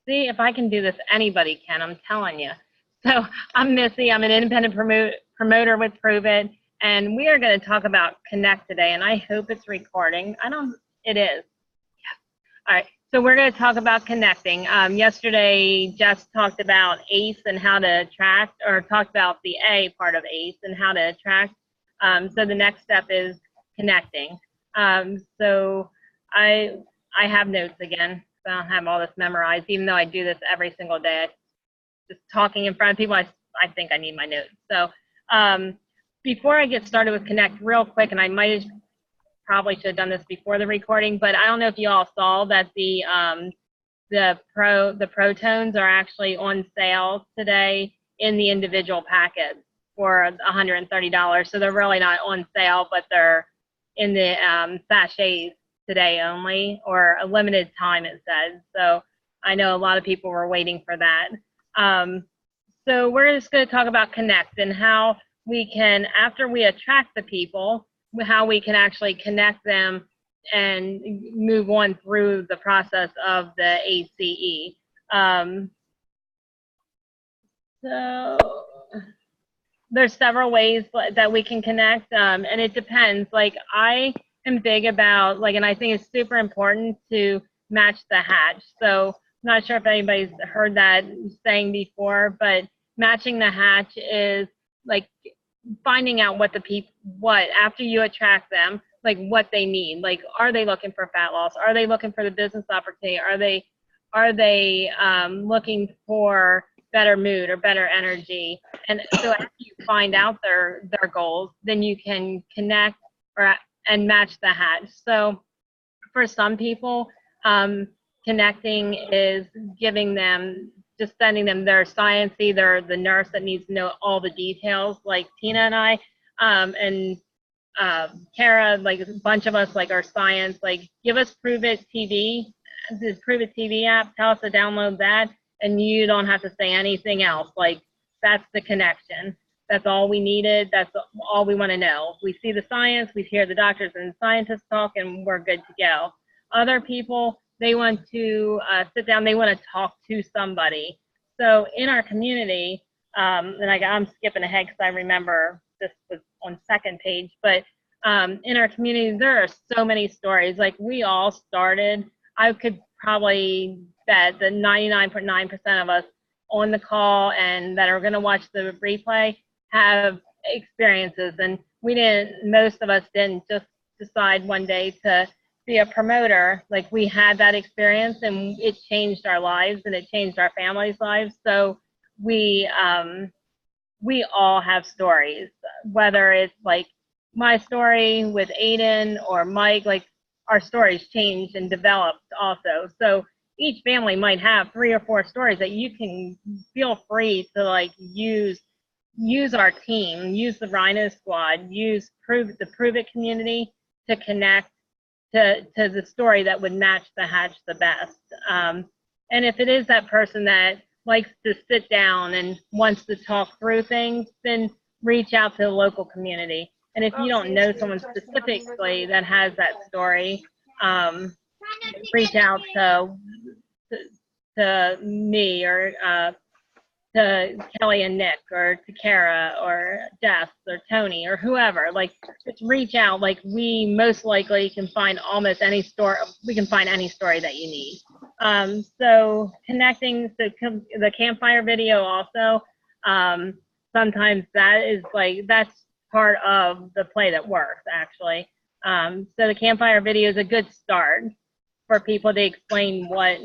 See, if I can do this, anybody can, I'm telling you. So I'm Missy. I'm an independent promoter with Prove It, and we are going to talk about Connect today, and I hope it's recording. I don't, it is. All right, so we're going to talk about connecting. Yesterday, Jess talked about ACE and how to attract, or talked about the A part of ACE and how to attract. So the next step is connecting. So I have notes again. So I don't have all this memorized, even though I do this every single day. Just talking in front of people, I think I need my notes. So before I get started with Connect, real quick, and I might have probably should have done this before the recording, but I don't know if you all saw that the Protones are actually on sale today in the individual packets for $130. So they're really not on sale, but they're in the sachets today only, or a limited time, it says. So I know a lot of people were waiting for that. So we're just going to talk about Connect and how we can, after we attract the people, how we can actually connect them and move on through the process of the ACE. So there's several ways that we can connect, and it depends. Like, I am big about, like, and I think it's super important to match the hatch. So I'm not sure if anybody's heard that saying before, but matching the hatch is like finding out what the people, after you attract them, like what they need. Like, are they looking for fat loss? Are they looking for the business opportunity? Are they looking for better mood or better energy? And so after you find out their goals, then you can connect and match the hatch. So for some people, connecting is giving them, just sending them their science, either the nurse that needs to know all the details, like Tina and I, and Kara, like a bunch of us, like our science, like give us Prove It TV, the Prove It TV app, tell us to download that, and you don't have to say anything else. Like, that's the connection. That's all we needed. That's all we want to know. We see the science, we hear the doctors and scientists talk, and we're good to go. Other people, they want to sit down, they want to talk to somebody. So in our community, and I'm skipping ahead because I remember this was on second page, but in our community, there are so many stories. Like, we all started, I could probably bet that 99.9% of us on the call and that are going to watch the replay have experiences. And most of us didn't just decide one day to be a promoter. Like, we had that experience and it changed our lives and it changed our families' lives. So we all have stories, whether it's like my story with Aiden or Mike. Like, our stories changed and developed also. So each family might have 3 or 4 stories that you can feel free to like use our team, use the Rhino Squad, use the Prove It community to connect to the story that would match the hatch the best. And if it is that person that likes to sit down and wants to talk through things, then reach out to the local community. And if you don't know someone specifically that has that story, reach out to me, or to Kelly and Nick, or to Kara or Jess or Tony or whoever. Like, just reach out. Like, we most likely can find almost any story. We can find any story that you need. So connecting, so the campfire video also, sometimes that's part of the play that works, actually. So the campfire video is a good start for people to explain what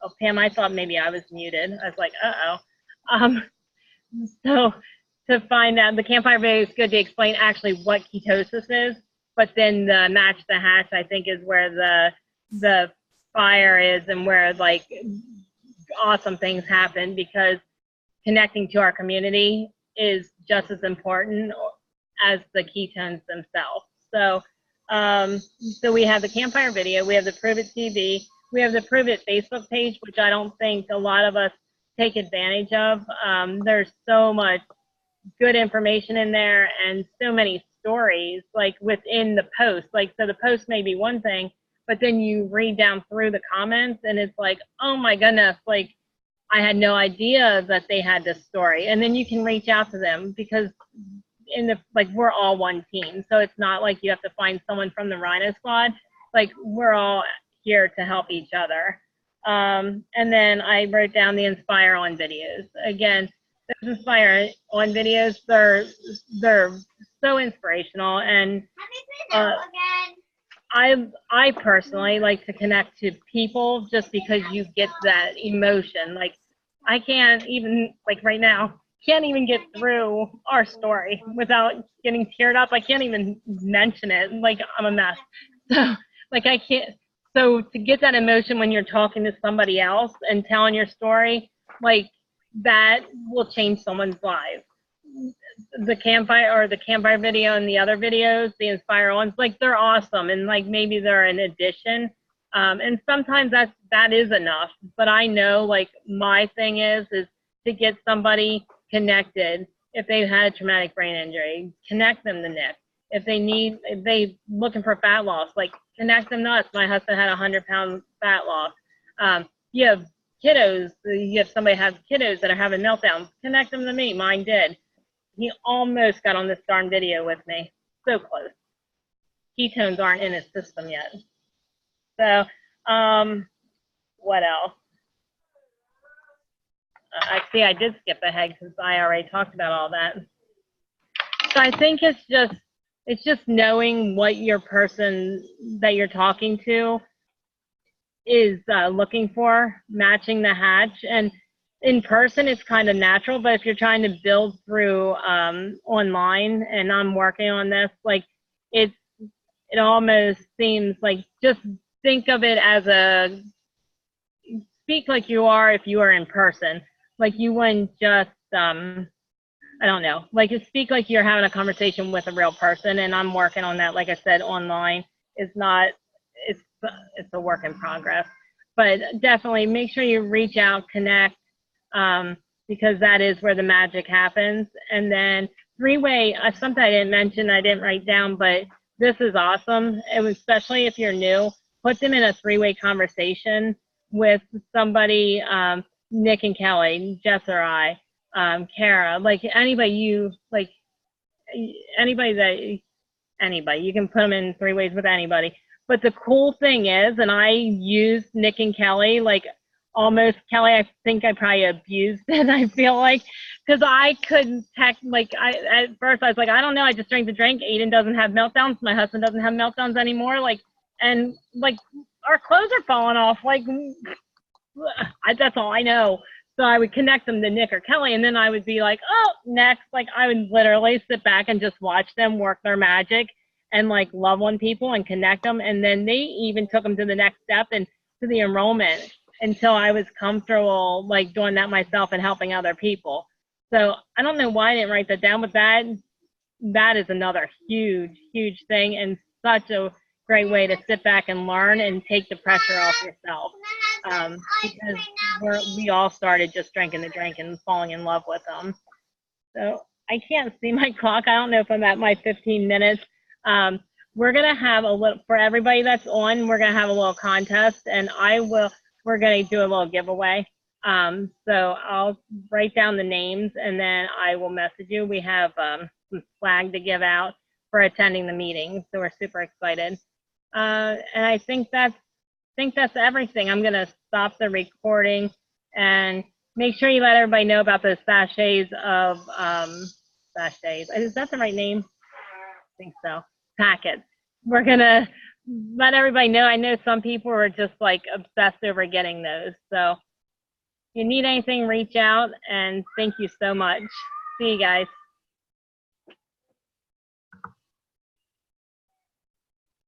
oh, Pam, I thought maybe I was muted. I was like, uh-oh. So to find out, the campfire video is good to explain actually what ketosis is, but then the match the hatch, I think, is where the fire is and where like awesome things happen, because connecting to our community is just as important as the ketones themselves. So so we have the campfire video, we have the Prove It TV, we have the Prove It Facebook page, which I don't think a lot of us take advantage of. There's so much good information in there and so many stories like within the post. Like, so the post may be one thing, but then you read down through the comments and it's like, oh my goodness, like I had no idea that they had this story. And then you can reach out to them because like we're all one team. So it's not like you have to find someone from the Rhino Squad. Like we're all here to help each other. And then I wrote down the Inspire On videos. Again, those Inspire On videos, they're so inspirational. And I personally like to connect to people just because you get that emotion. Like I can't even, like right now, can't even get through our story without getting teared up. I can't even mention it. Like I'm a mess. So like I can't. So to get that emotion when you're talking to somebody else and telling your story, like that will change someone's life. The campfire video and the other videos, the Inspire ones, like they're awesome. And like maybe they're an addition. And sometimes that is enough. But I know like my thing is to get somebody connected. If they've had a traumatic brain injury, connect them to Nick. If they looking for fat loss, like connect them to us. My husband had 100-pound fat loss. You have kiddos, you have somebody have kiddos that are having meltdowns, connect them to me. Mine did. He almost got on this darn video with me. So close. Ketones aren't in his system yet. So, what else? I see I did skip ahead because I already talked about all that. So I think it's just knowing what your person that you're talking to is looking for, matching the hatch. And in person, it's kind of natural, but if you're trying to build through online, and I'm working on this, like it almost seems like just think of it as speak like you are if you are in person. Like you wouldn't just, I don't know, like just speak like you're having a conversation with a real person. And I'm working on that. Like I said, online it's a work in progress, but definitely make sure you reach out, connect, because that is where the magic happens. And then three-way, something I didn't mention, I didn't write down, but this is awesome. And especially if you're new, put them in a three-way conversation with somebody, Nick and Kelly, Jess or I, Kara, like anybody you can put them in three ways with anybody. But the cool thing is, and I used Nick and Kelly, like almost Kelly, I think I probably abused it, I feel like, because I couldn't text, at first I was like, I don't know, I just drank the drink. Aiden doesn't have meltdowns. My husband doesn't have meltdowns anymore. And our clothes are falling off. That's all I know. So I would connect them to Nick or Kelly, and then I would be like, oh, next. Like I would literally sit back and just watch them work their magic and love on people and connect them. And then they even took them to the next step and to the enrollment until I was comfortable doing that myself and helping other people. So I don't know why I didn't write that down, but that is another huge, huge thing and such a great way to sit back and learn and take the pressure off yourself. Because we all started just drinking the drink and falling in love with them. So I can't see my clock. I don't know if I'm at my 15 minutes. We're going to have for everybody that's on, we're going to have a little contest, and we're going to do a little giveaway. So I'll write down the names and then I will message you. We have some swag to give out for attending the meeting. So we're super excited. And I think that's everything. I'm going to stop the recording and make sure you let everybody know about those sachets of, sachets. Is that the right name? I think so. Packets. We're going to let everybody know. I know some people are just obsessed over getting those. So if you need anything, reach out, and thank you so much. See you guys.